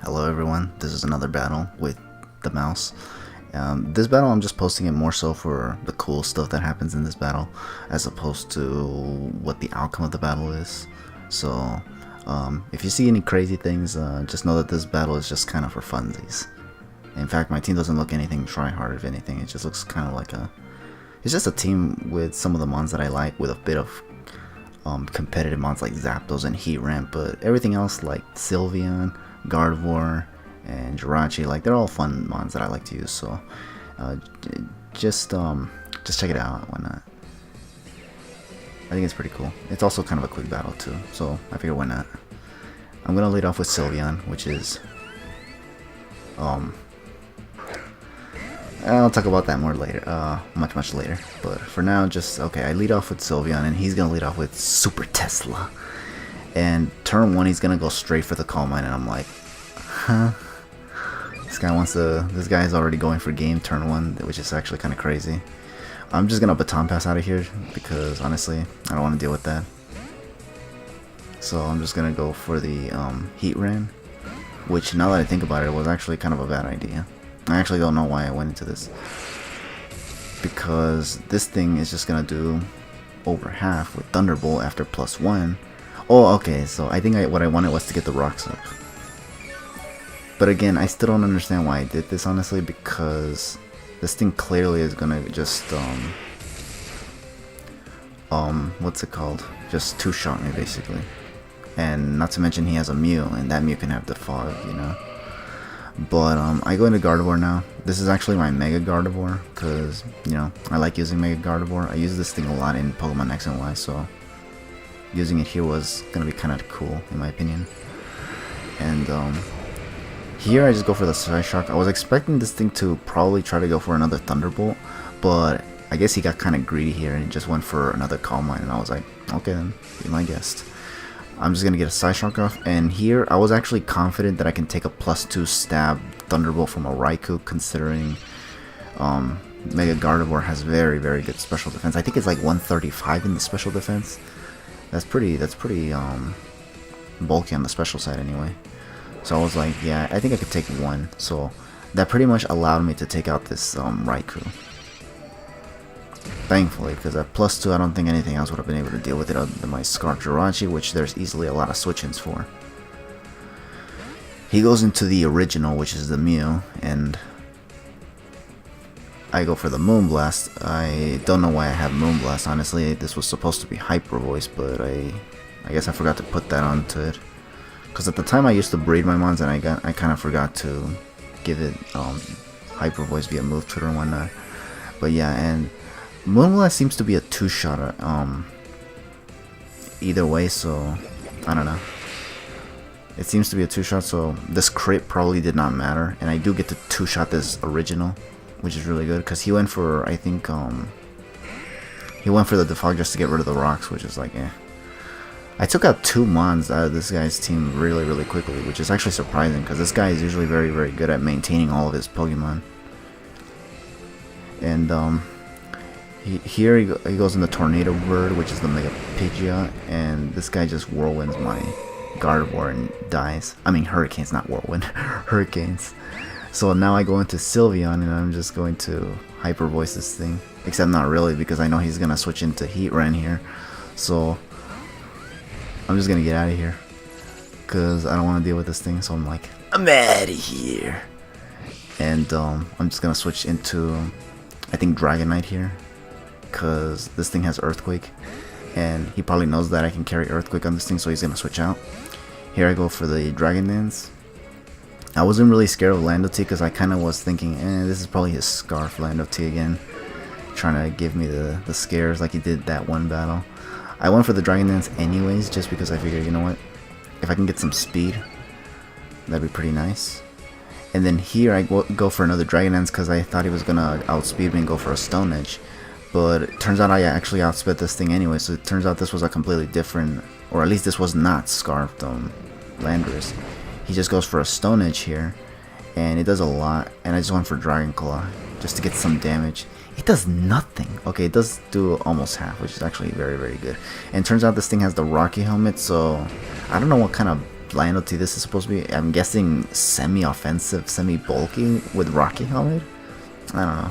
Hello everyone, this is another battle with the mouse. This battle I'm just posting it more so for the cool stuff that happens in this battle as opposed to what the outcome of the battle is. So if you see any crazy things, just know that this battle is just kind of for funsies. In fact, my team doesn't look anything try hard. If anything, it just looks kind of like it's just a team with some of the mons that I like, with a bit of competitive mons like Zapdos and Heat Ramp, but everything else like Sylveon, Gardevoir, and Jirachi, like they're all fun mons that I like to use. So just check it out. Why not? I think it's pretty cool. It's also kind of a quick battle too, so I figure why not. I'm gonna lead off with Sylveon, which is I'll talk about that more later, much later. But for now, just okay. I lead off with Sylveon, and he's gonna lead off with Super Tesla. And turn one, he's gonna go straight for the Calm Mind, and I'm like, huh? This guy's already going for game turn one, which is actually kind of crazy. I'm just gonna Baton Pass out of here because honestly, I don't want to deal with that. So I'm just gonna go for the Heat Ram, which now that I think about it, was actually kind of a bad idea. I actually don't know why I went into this, because this thing is just gonna do over half with Thunderbolt after +1. Oh, okay, so I think what I wanted was to get the rocks up. But again, I still don't understand why I did this, honestly, because this thing clearly is gonna just what's it called? Just two-shot me basically. And not to mention he has a Mew, and that Mew can have the fog, you know. But I go into Gardevoir now. This is actually my Mega Gardevoir, because, you know, I like using Mega Gardevoir. I use this thing a lot in Pokemon X and Y, so using it here was going to be kind of cool, in my opinion. And here I just go for the Sky Shock. I was expecting this thing to probably try to go for another Thunderbolt, but I guess he got kind of greedy here and just went for another Calm Mind, and I was like, okay then, be my guest. I'm just going to get a Psyshock off, and here I was actually confident that I can take a +2 stab Thunderbolt from a Raikou, considering Mega Gardevoir has very good special defense. I think it's like 135 in the special defense. That's pretty bulky on the special side anyway. So I was like, yeah, I think I could take one. So that pretty much allowed me to take out this Raikou. Thankfully, because at +2, I don't think anything else would have been able to deal with it other than my Scarf Jirachi, which there's easily a lot of switch-ins for. He goes into the original, which is the Mew, and I go for the Moonblast. I don't know why I have Moonblast, honestly. This was supposed to be Hyper Voice, but I guess I forgot to put that onto it. Because at the time I used to breed my mons, and I kind of forgot to give it Hyper Voice via Move Tutor and whatnot. But yeah, and Moonblast seems to be a two-shot either way, so I don't know. It seems to be a two-shot, so this crit probably did not matter, and I do get to two-shot this original, which is really good, because he went for, I think, he went for the Defog just to get rid of the rocks, which is like, eh. I took out 2 mons out of this guy's team really quickly, which is actually surprising, because this guy is usually very good at maintaining all of his Pokemon. And here he goes in the Tornado Bird, which is the Mega Pidgeot, and this guy just whirlwinds my Gardevoir and dies. I mean Hurricanes, not Whirlwind. Hurricanes. So now I go into Sylveon, and I'm just going to Hyper Voice this thing. Except not really, because I know he's going to switch into Heat Ran here. So I'm just going to get out of here, because I don't want to deal with this thing. So I'm like, I'm out of here. And I'm just going to switch into, I think, Dragonite here, because this thing has Earthquake, and he probably knows that I can carry Earthquake on this thing, so he's going to switch out. Here I go for the Dragon Dance. I wasn't really scared of Lando T, because I kind of was thinking, this is probably his Scarf Lando T again, trying to give me the scares like he did that one battle. I went for the Dragon Dance anyways, just because I figured, you know what, if I can get some speed, that'd be pretty nice. And then here I go for another Dragon Dance, because I thought he was going to outspeed me and go for a Stone Edge. But it turns out I actually outsped this thing anyway, so it turns out this was a completely different, or at least this was not Scarfed Landorus. He just goes for a Stone Edge here, and it does a lot, and I just went for Dragon Claw, just to get some damage. It does nothing. Okay, it does do almost half, which is actually very good. And it turns out this thing has the Rocky Helmet, so I don't know what kind of Lando T this is supposed to be. I'm guessing semi-offensive, semi-bulky with Rocky Helmet. I don't know.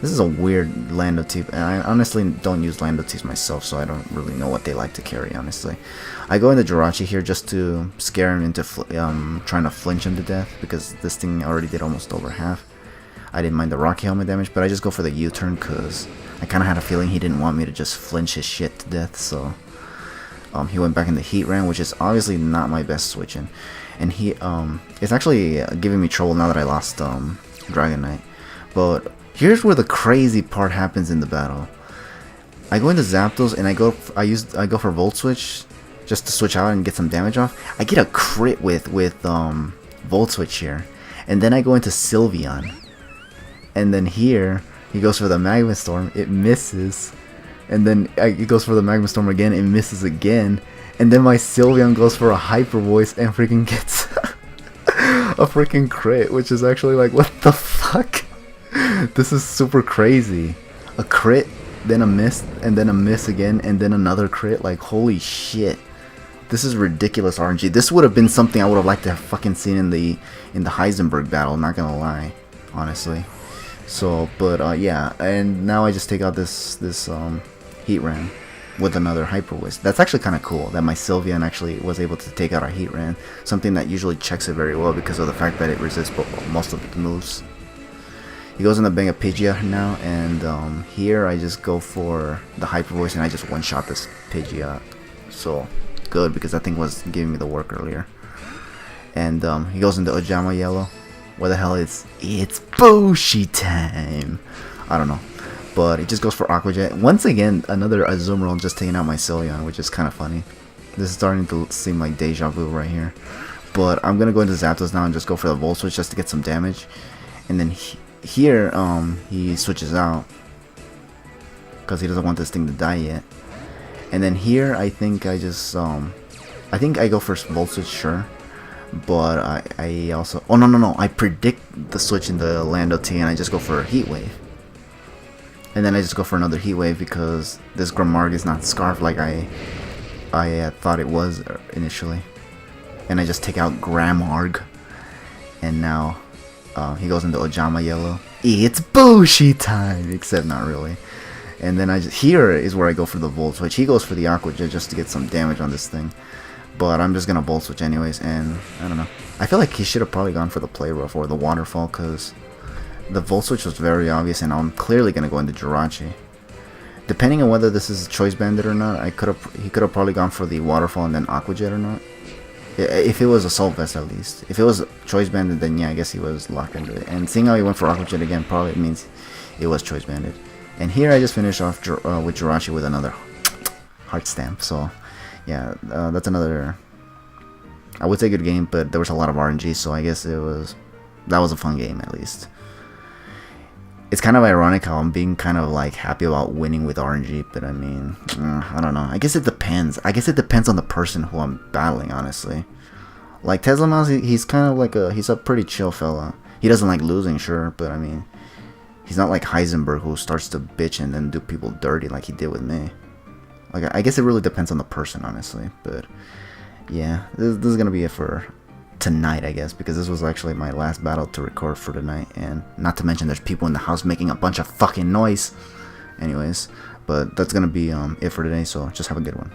This is a weird Lando T, and I honestly don't use Lando T's myself, so I don't really know what they like to carry, honestly. I go into Jirachi here just to scare him into trying to flinch him to death, because this thing already did almost over half. I didn't mind the Rocky Helmet damage, but I just go for the U-turn, because I kind of had a feeling he didn't want me to just flinch his shit to death, so... he went back into Heat Ram, which is obviously not my best switching. And he, it's actually giving me trouble now that I lost, Dragon Knight. But... here's where the crazy part happens in the battle. I go into Zapdos and I go for Volt Switch just to switch out and get some damage off. I get a crit with Volt Switch here, and then I go into Sylveon, and then here he goes for the Magma Storm. It misses, and then he goes for the Magma Storm again. It misses again, and then my Sylveon goes for a Hyper Voice and freaking gets a freaking crit, which is actually like, what the fuck? This is super crazy. A crit, then a miss, and then a miss again, and then another crit. Like, holy shit. This is ridiculous RNG. This would have been something I would have liked to have fucking seen in the Heisenberg battle, not gonna lie, honestly. So, but yeah, and now I just take out this Heat Ram with another Hyper Voice. That's actually kind of cool that my Sylveon actually was able to take out a Heat Ram, something that usually checks it very well because of the fact that it resists most of the moves. He goes in the Bang of Pidgeot now, and here I just go for the Hyper Voice and I just one-shot this Pidgeot. So, good, because that thing was giving me the work earlier. And he goes into Ojama Yellow. What the hell is... it's Bushi time! I don't know. But he just goes for Aqua Jet. Once again, another Azumarill just taking out my Sylveon, which is kind of funny. This is starting to seem like deja vu right here. But I'm going to go into Zapdos now and just go for the Volt Switch just to get some damage. And then... here, he switches out because he doesn't want this thing to die yet. And then here, I think I just, I think I go for Volt Switch, sure. But I also, oh no, I predict the switch in the Lando T and I just go for a Heat Wave. And then I just go for another Heat Wave because this Gramarg is not Scarf like I thought it was initially. And I just take out Gramarg. And now... he goes into Ojama Yellow. It's Bushi time! Except not really. And then here is where I go for the Volt Switch. He goes for the Aqua Jet just to get some damage on this thing. But I'm just gonna Volt Switch anyways, and I don't know. I feel like he should have probably gone for the Play Rough or the Waterfall, because the Volt Switch was very obvious, and I'm clearly gonna go into Jirachi. Depending on whether this is Choice Bandit or not, he could have probably gone for the Waterfall and then Aqua Jet or not. If it was Assault Vest, at least. If it was Choice Bandit, then yeah, I guess he was locked into it. And seeing how he went for Aqua Jet again, probably means it was Choice Bandit. And here I just finished off with Jirachi with another Heart Stamp. So, yeah, that's another, I would say, good game, but there was a lot of RNG, so I guess that was a fun game, at least. It's kind of ironic how I'm being kind of like happy about winning with RNG, but I mean, I don't know. I guess it depends. I guess it depends on the person who I'm battling, honestly. Like Teslamouse, he's kind of like he's a pretty chill fella. He doesn't like losing, sure, but I mean, he's not like Heisenberg who starts to bitch and then do people dirty like he did with me. Like, I guess it really depends on the person, honestly. But yeah, this is gonna be it for tonight, I guess, because this was actually my last battle to record for tonight, and not to mention there's people in the house making a bunch of fucking noise. Anyways, but that's gonna be it for today, so just have a good one.